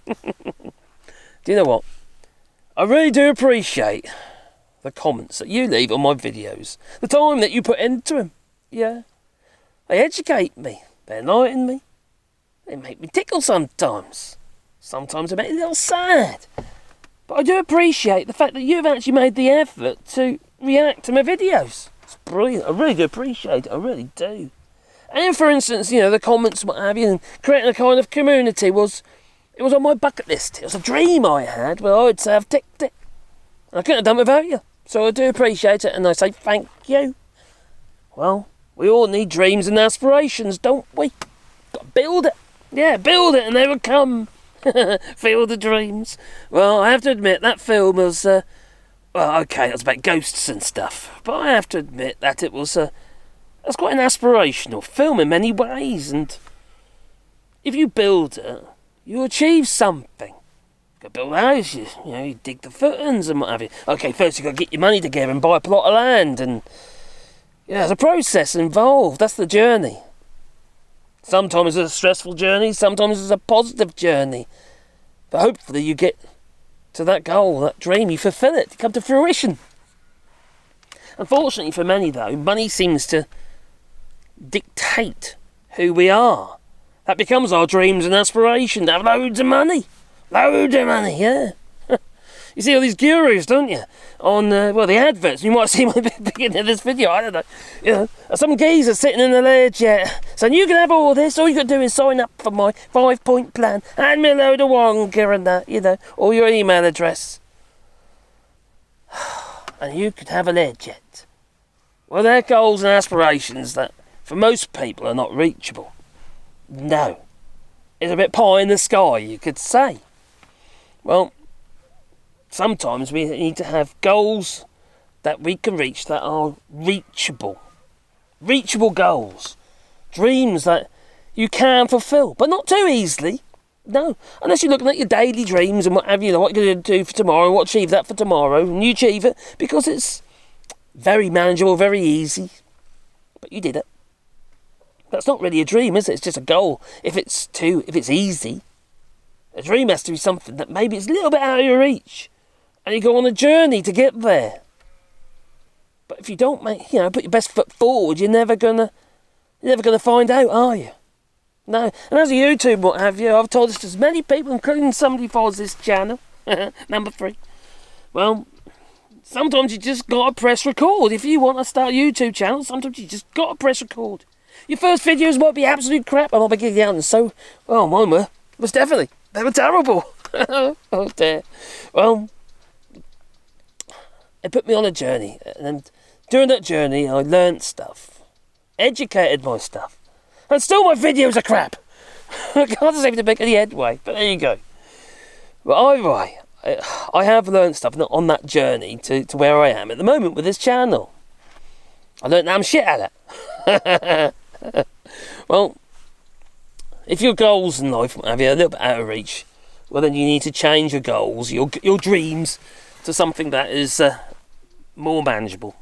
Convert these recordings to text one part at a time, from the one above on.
Do you know what? I really do appreciate the comments that you leave on my videos. The time that you put into them. Yeah. They educate me. They enlighten me. They make me tickle sometimes. Sometimes they make me a little sad. But I do appreciate the fact that you've actually made the effort to react to my videos. It's brilliant. I really do appreciate it. I really do. And for instance, the comments, what have you, and creating a kind of community it was on my bucket list. It was a dream I had where I would say I've ticked it. And I couldn't have done it without you. So I do appreciate it and I say thank you. Well, we all need dreams and aspirations, don't we? Got to build it. Yeah, build it and they will come. Field of Dreams. Well, I have to admit, that film was, well, okay, it was about ghosts and stuff. But I have to admit that it was quite an aspirational film in many ways. And if you build it, you achieve something. You got to build a house, you dig the footings and what have you. Okay, first you got to get your money together and buy a plot of land. And there's a process involved. That's the journey. Sometimes it's a stressful journey, sometimes it's a positive journey. But hopefully you get to that goal, that dream, you fulfill it, you come to fruition. Unfortunately for many though, money seems to dictate who we are. That becomes our dreams and aspirations, to have loads of money. Loads of money, yeah. You see all these gurus, don't you? On, the adverts. You might see them at the beginning of this video, I don't know. Some geezer sitting in the Learjet saying, you can have all this, all you got to do is sign up for my 5-point plan, hand me a load of wonga and that, or your email address. And you could have a Learjet. Well, they're goals and aspirations that, for most people, are not reachable. No. It's a bit pie in the sky, you could say. Well, sometimes we need to have goals that we can reach that are reachable. Reachable goals. Dreams that you can fulfill, but not too easily. No, unless you're looking at your daily dreams and what have you, what you're going to do for tomorrow, what achieve that for tomorrow, and you achieve it because it's very manageable, very easy. But you did it. That's not really a dream, is it? It's just a goal. If it's easy. A dream has to be something that maybe it's a little bit out of your reach. And you go on a journey to get there. But if you don't put your best foot forward, you're never gonna find out, are you? No. And as a YouTube, what have you, I've told this to as many people, including somebody who follows this channel, number 3. Well, sometimes you just gotta press record. If you want to start a YouTube channel, sometimes you just gotta press record. Your first videos might be absolute crap, I might be getting out, and so, well, mine were. Most definitely. They were terrible. Oh dear. Well, it put me on a journey, and during that journey I learnt stuff, educated my stuff, and still my videos are crap. I can't seem to make any headway, but there you go. But either way, I have learnt stuff on that journey to where I am at the moment with this channel. I learnt that I'm shit at it. Well, if your goals in life have you a little bit out of reach, well then you need to change your goals, your dreams, to something that is more manageable.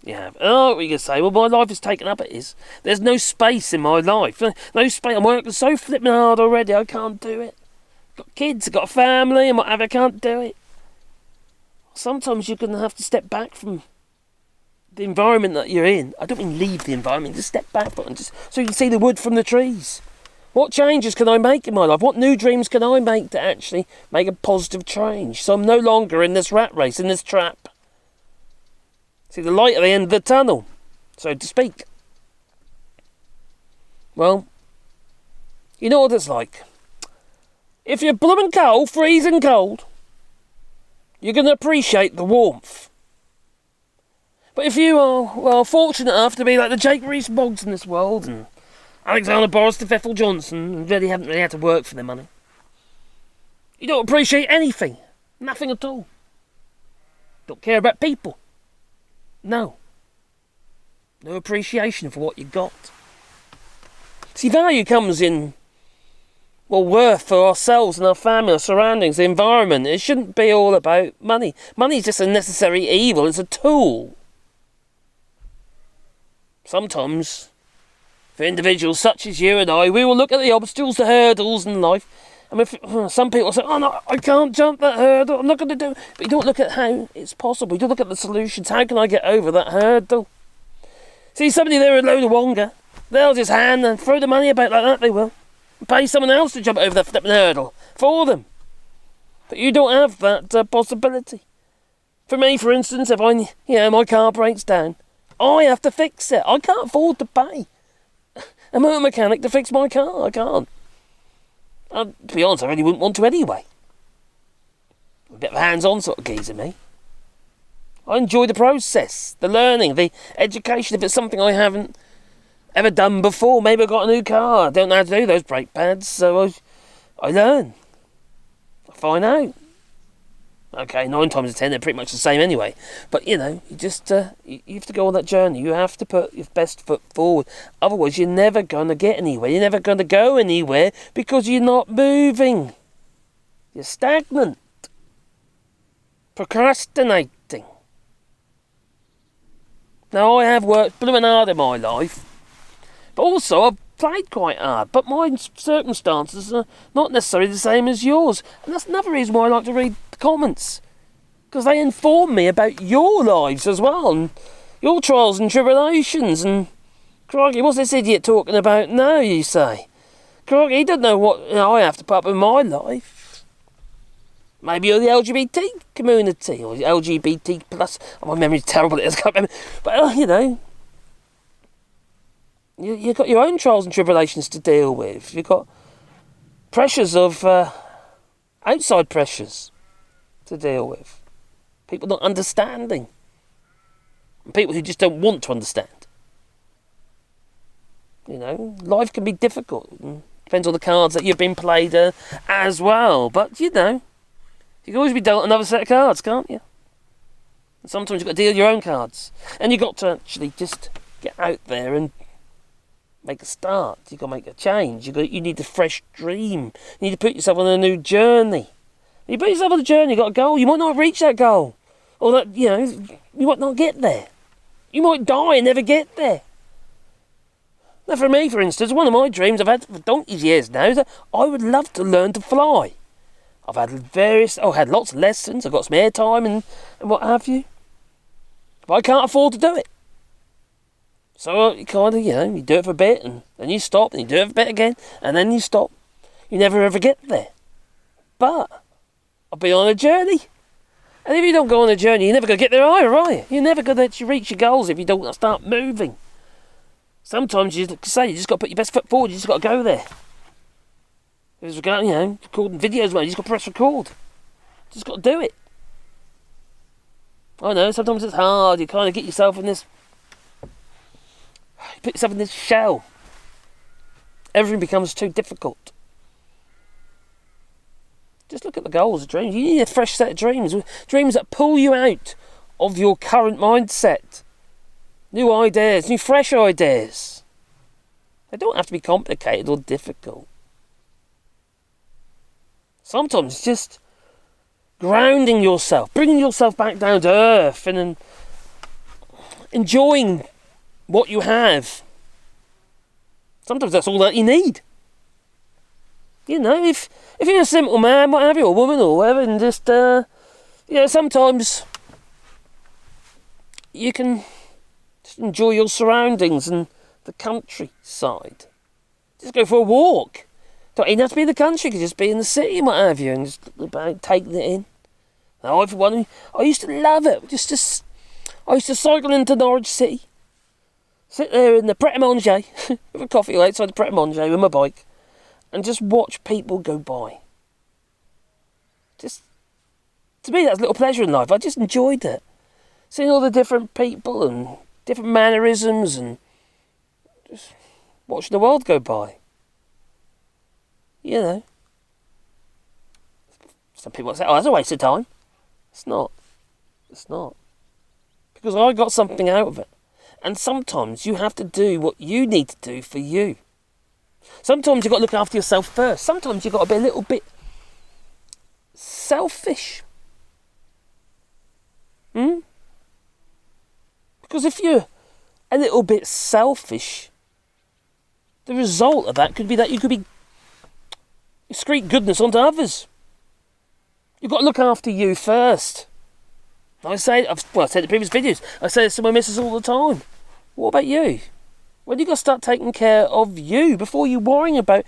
You have. Oh, you can say, well, my life is taken up. It is. There's no space in my life. No space. I'm working so flipping hard already. I can't do it. Got kids. Got a family, and whatever. I can't do it. Sometimes you're going to have to step back from the environment that you're in. I don't mean leave the environment. Just step back from it, just so you can see the wood from the trees. What changes can I make in my life? What new dreams can I make to actually make a positive change? So I'm no longer in this rat race, in this trap. See the light at the end of the tunnel, so to speak. Well, you know what it's like. If you're blooming cold, freezing cold, you're going to appreciate the warmth. But if you are, well, fortunate enough to be like the Jake Rees-Moggs in this world, and Alexander Boris de Pfeffel Johnson, and really haven't really had to work for their money, you don't appreciate anything. Nothing at all. Don't care about people. No. No appreciation for what you got. See, value comes in, well, worth for ourselves and our family, our surroundings, the environment. It shouldn't be all about money. Money is just a necessary evil. It's a tool. Sometimes, for individuals such as you and I, we will look at the obstacles, the hurdles in life, I mean, some people say, oh no, I can't jump that hurdle, I'm not going to do it. But you don't look at how it's possible. You don't look at the solutions. How can I get over that hurdle? See somebody there with a load of wonga, they'll just hand and throw the money about like that, they will. Pay someone else to jump over that flipping hurdle for them. But you don't have that possibility. For me, for instance, if my car breaks down, I have to fix it. I can't afford to pay a motor mechanic to fix my car. I can't. To be honest, I really wouldn't want to anyway. A bit of a hands-on sort of geezer, me. I enjoy the process, the learning, the education. If it's something I haven't ever done before, maybe I've got a new car, I don't know how to do those brake pads, so I learn. I find out. Okay, 9 times out of 10, they're pretty much the same anyway. But, you just, you have to go on that journey. You have to put your best foot forward. Otherwise, you're never going to get anywhere. You're never going to go anywhere because you're not moving. You're stagnant. Procrastinating. Now, I have worked blooming hard in my life. But also, I've played quite hard. But my circumstances are not necessarily the same as yours. And that's another reason why I like to read the comments. Because they inform me about your lives as well. And your trials and tribulations. And, crikey, what's this idiot talking about now, you say? Crikey, he doesn't know what I have to put up in my life. Maybe you're the LGBT community. Or the LGBT plus. Oh, my memory's terrible. I can't remember. But, you've got your own trials and tribulations to deal with. You've got pressures of outside pressures to deal with. People not understanding. And people who just don't want to understand. Life can be difficult. Depends on the cards that you've been played as well. But, you can always be dealt another set of cards, can't you? And sometimes you've got to deal your own cards. And you've got to actually just get out there and make a start. You've got to make a change. You need a fresh dream. You need to put yourself on a new journey. You put yourself on a journey, you've got a goal. You might not reach that goal. Or that, you might not get there. You might die and never get there. Now for me, for instance, one of my dreams I've had for donkey's years now is that I would love to learn to fly. I've had lots of lessons, I've got some airtime and what have you. But I can't afford to do it. So you kind of, you do it for a bit and then you stop and you do it for a bit again and then you stop. You never ever get there. But I'll be on a journey. And if you don't go on a journey, you're never going to get there either, are you? You're never going to actually reach your goals if you don't start moving. Sometimes you just got to put your best foot forward, you just got to go there. If it's recording videos, you just got to press record. Just got to do it. I know, sometimes it's hard, you kind of get yourself in this... You put yourself in this shell. Everything becomes too difficult. Just look at the goals, the dreams. You need a fresh set of dreams. Dreams that pull you out of your current mindset. New ideas, new fresh ideas. They don't have to be complicated or difficult. Sometimes it's just grounding yourself, bringing yourself back down to earth and enjoying what you have. Sometimes that's all that you need. If you're a simple man, what have you, or woman, or whatever, and just, sometimes you can just enjoy your surroundings and the countryside. Just go for a walk. Don't even have to be in the country, you could just be in the city and what have you, and just take it in. Now, I used to love it. I used to cycle into Norwich City, sit there in the Pret-a-Manger with a coffee outside the Pret-a-Manger with my bike, and just watch people go by. Just, to me, that's a little pleasure in life. I just enjoyed it. Seeing all the different people and different mannerisms and just watching the world go by. Some people say, that's a waste of time. It's not. Because I got something out of it. And sometimes you have to do what you need to do for you. Sometimes you've got to look after yourself first. Sometimes you've got to be a little bit selfish. Because if you're a little bit selfish, the result of that could be that you could be You excrete goodness onto others. You've got to look after you first. I say, I've said in previous videos, I say this to my missus all the time. What about you? When you got to start taking care of you before you worrying about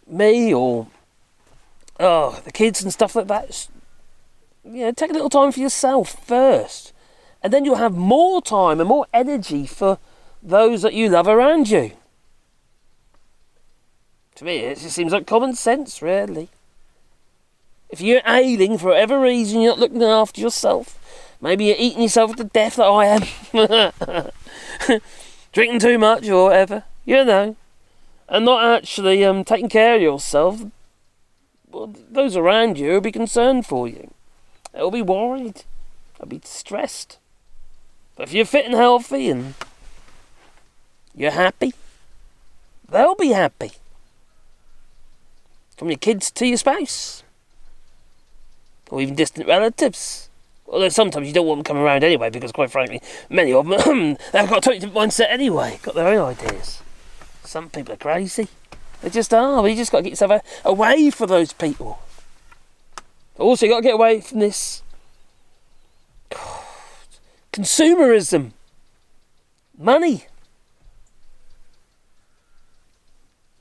me or the kids and stuff like that. Take a little time for yourself first. And then you'll have more time and more energy for those that you love around you. To me, it just seems like common sense, really. If you're ailing for whatever reason, you're not looking after yourself. Maybe you're eating yourself to death like I am. Drinking too much or whatever, and not actually taking care of yourself. Well, those around you will be concerned for you. They'll be worried. They'll be stressed. But if you're fit and healthy and you're happy, they'll be happy. From your kids to your spouse. Or even distant relatives. Although sometimes you don't want them coming around anyway, because quite frankly, many of them, they've got a totally different mindset anyway. Got their own ideas. Some people are crazy. They just are. But you just got to get yourself away from those people. Also, you got to get away from this consumerism. Money.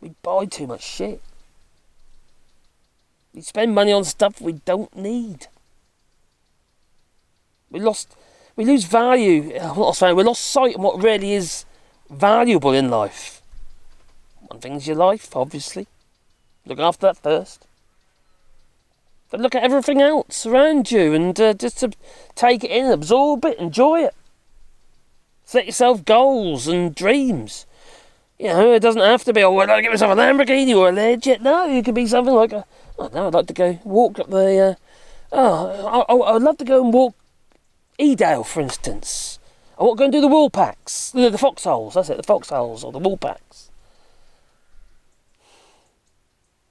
We buy too much shit. We spend money on stuff we don't need. We lose value. We lost sight of what really is valuable in life. One thing's your life, obviously. Look after that first. But look at everything else around you and just to take it in, absorb it, enjoy it. Set yourself goals and dreams. It doesn't have to be, I'd like to get myself a Lamborghini or a Learjet. No, it could be something like, I'd like to go walk up the, I'd love to go and walk Edale, for instance. I want to go and do the wool packs. The foxholes, that's it, the foxholes or the wool packs.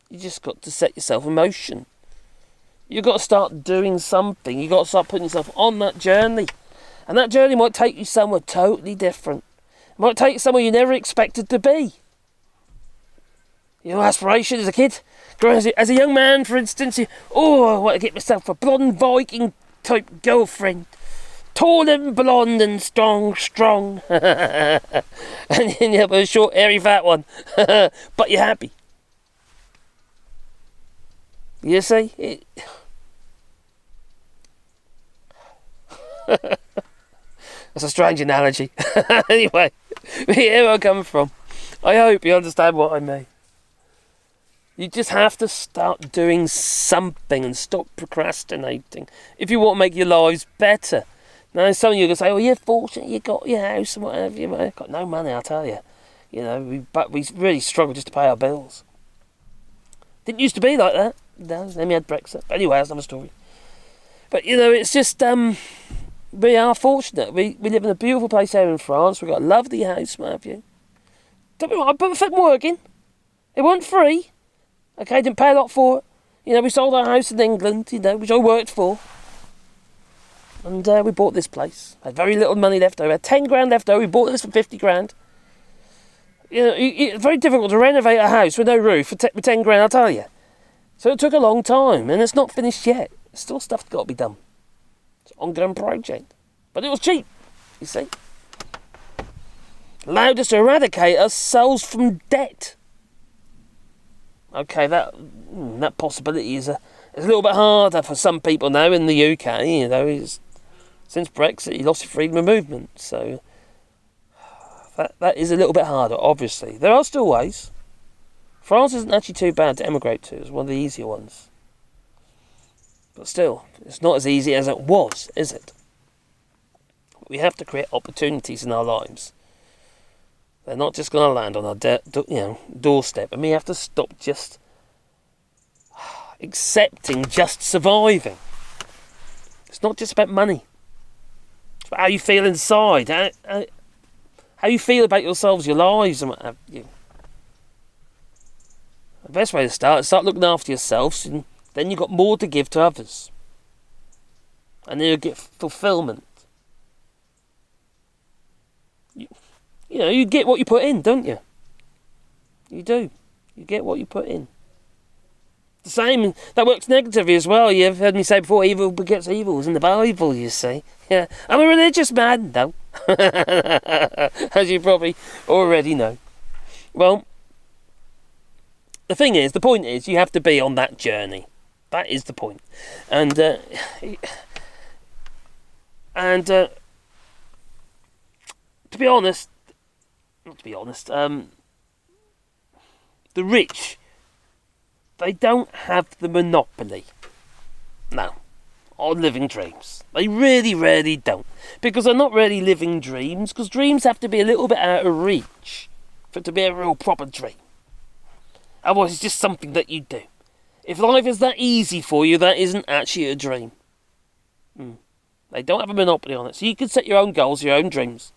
You just got to set yourself in motion. You've got to start doing something. You've got to start putting yourself on that journey. And that journey might take you somewhere totally different. It might take you somewhere you never expected to be. Your aspiration as a kid, as a young man, for instance, I want to get myself a blonde Viking type girlfriend. Tall and blonde and strong. And then you have a short, hairy, fat one. But you're happy. You see? That's a strange analogy. Anyway, here I come from. I hope you understand what I mean. You just have to start doing something and stop procrastinating if you want to make your lives better. Now, some of you are going to say, you're fortunate, you got your house and whatever. You've got no money, I'll tell you. But we really struggle just to pay our bills. Didn't used to be like that. No, then we had Brexit. But anyway, that's another story. But, it's just, we are fortunate. We live in a beautiful place here in France. We've got a lovely house, Matthew. Don't be right, I put my foot in working. It wasn't free. Okay, didn't pay a lot for it. We sold our house in England, which I worked for. And we bought this place. Had very little money left over. Had 10 grand left over. We bought this for 50 grand. It's very difficult to renovate a house with no roof with 10 grand, I'll tell you. So it took a long time, and it's not finished yet. There's still stuff that's got to be done. It's an ongoing project. But it was cheap, you see. Allowed us to eradicate ourselves from debt. Okay, that possibility is a little bit harder for some people now in the UK. Since Brexit, you lost your freedom of movement. So that is a little bit harder, obviously. There are still ways. France isn't actually too bad to emigrate to. It's one of the easier ones. But still, it's not as easy as it was, is it? We have to create opportunities in our lives. They're not just going to land on our doorstep. And we have to stop just accepting just surviving. It's not just about money. It's about how you feel inside. How you feel about yourselves, your lives, and what have you. The best way to start looking after yourselves, and then you've got more to give to others. And then you'll get fulfillment. You get what you put in, don't you? You do. You get what you put in. the same. That works negatively as well. You've heard me say before, evil begets evil. It's in the Bible, you see. Yeah, I'm a religious man, though. As you probably already know. Well, the point is, you have to be on that journey. That is the point. And to be honest, the rich, they don't have the monopoly. No. On living dreams. They really, really don't. Because they're not really living dreams, because dreams have to be a little bit out of reach for it to be a real proper dream. Otherwise, it's just something that you do. If life is that easy for you, that isn't actually a dream. They don't have a monopoly on it. So you can set your own goals, your own dreams.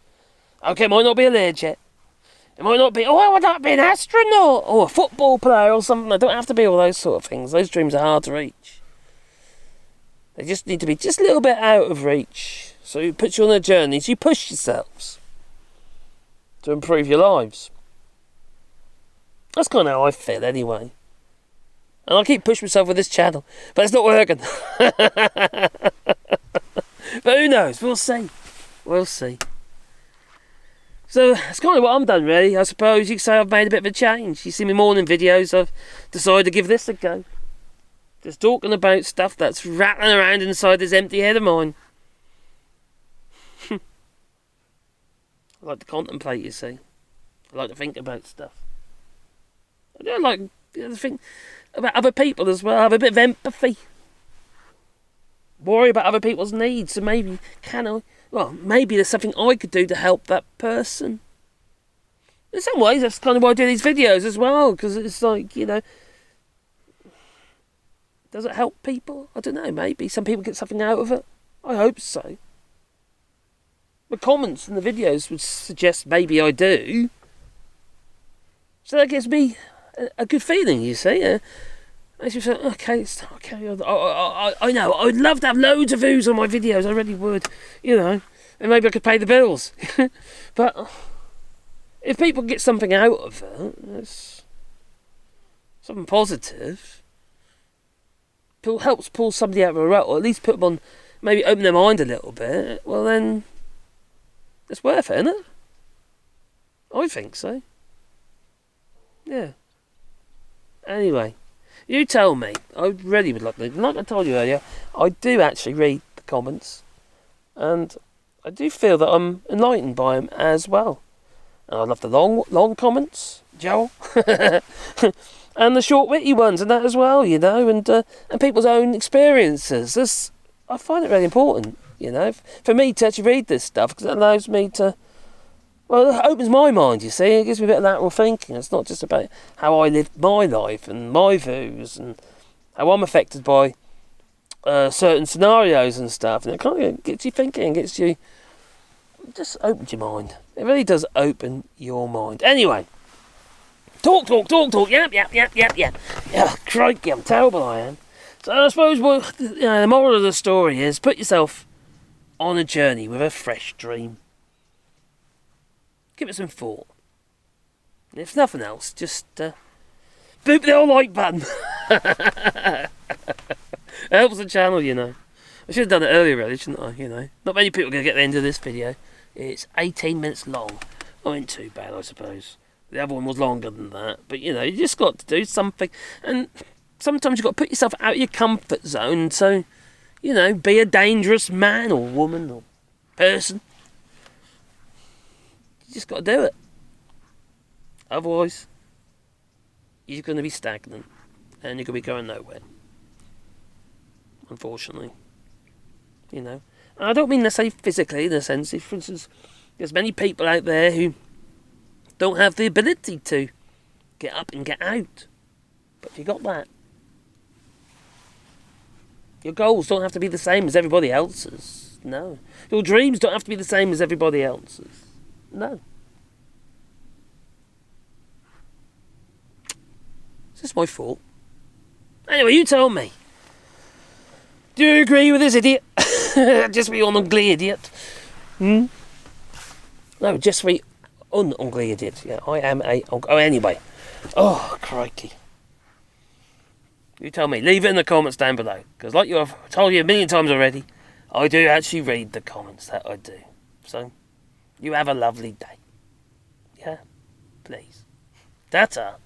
Okay, it might not be a Learjet. It might not be, I would like to be an astronaut or a football player or something. They don't have to be all those sort of things. Those dreams are hard to reach. They just need to be just a little bit out of reach. So it puts you on a journey. So you push yourselves to improve your lives. That's kind of how I feel anyway. And I keep pushing myself with this channel. But it's not working. But who knows? We'll see. We'll see. So that's kind of what I'm done really. I suppose you could say I've made a bit of a change. You see my morning videos, I've decided to give this a go. Just talking about stuff that's rattling around inside this empty head of mine. I like to contemplate, you see. I like to think about stuff. I do like to think about other people as well. Have a bit of empathy. Worry about other people's needs. So maybe, maybe there's something I could do to help that person. In some ways, that's kind of why I do these videos as well. Because it's like, does it help people? I don't know, maybe. Some people get something out of it. I hope so. The comments in the videos would suggest maybe I do. So that gives me a good feeling, you see. Makes me feel, okay. I know, I would love to have loads of views on my videos. I really would, And maybe I could pay the bills. But if people get something out of it, it's something positive. Helps pull somebody out of a rut, or at least put them on, maybe open their mind a little bit, well then, it's worth it, isn't it? I think so. Yeah. Anyway, you tell me. I really would like to. Like I told you earlier, I do actually read the comments, and I do feel that I'm enlightened by them as well. And I love the long comments, Joel. And the short, witty ones, and that as well, and people's own experiences. I find it really important, for me to actually read this stuff, because it allows me to, it opens my mind, you see. It gives me a bit of lateral thinking. It's not just about how I live my life and my views and how I'm affected by certain scenarios and stuff. And it kind of gets you thinking, just opens your mind. It really does open your mind. Anyway. Talk. Yep. Yeah, crikey, I'm terrible, I am. So I suppose the moral of the story is put yourself on a journey with a fresh dream. Give it some thought. And if nothing else, just boop the old like button. It helps the channel, I should have done it earlier, really, shouldn't I? Not many people are going to get the end of this video. It's 18 minutes long. I ain't too bad, I suppose. The other one was longer than that. But, you just got to do something. And sometimes you've got to put yourself out of your comfort zone. So, be a dangerous man or woman or person. You just got to do it. Otherwise, you're going to be stagnant. And you're going to be going nowhere. Unfortunately. And I don't mean to say physically, in a sense. If, for instance, there's many people out there who don't have the ability to get up and get out. But if you got that, your goals don't have to be the same as everybody else's. No. Your dreams don't have to be the same as everybody else's. No. It's just my fault. Anyway, you tell me. Do you agree with this idiot? Just me on ugly idiot. No, just me ugly idiot. Yeah, I am a... Oh, anyway. Oh, crikey. You tell me. Leave it in the comments down below. Because like I've told you a million times already, I do actually read the comments, that I do. So, you have a lovely day. Yeah? Please. Ta-ta.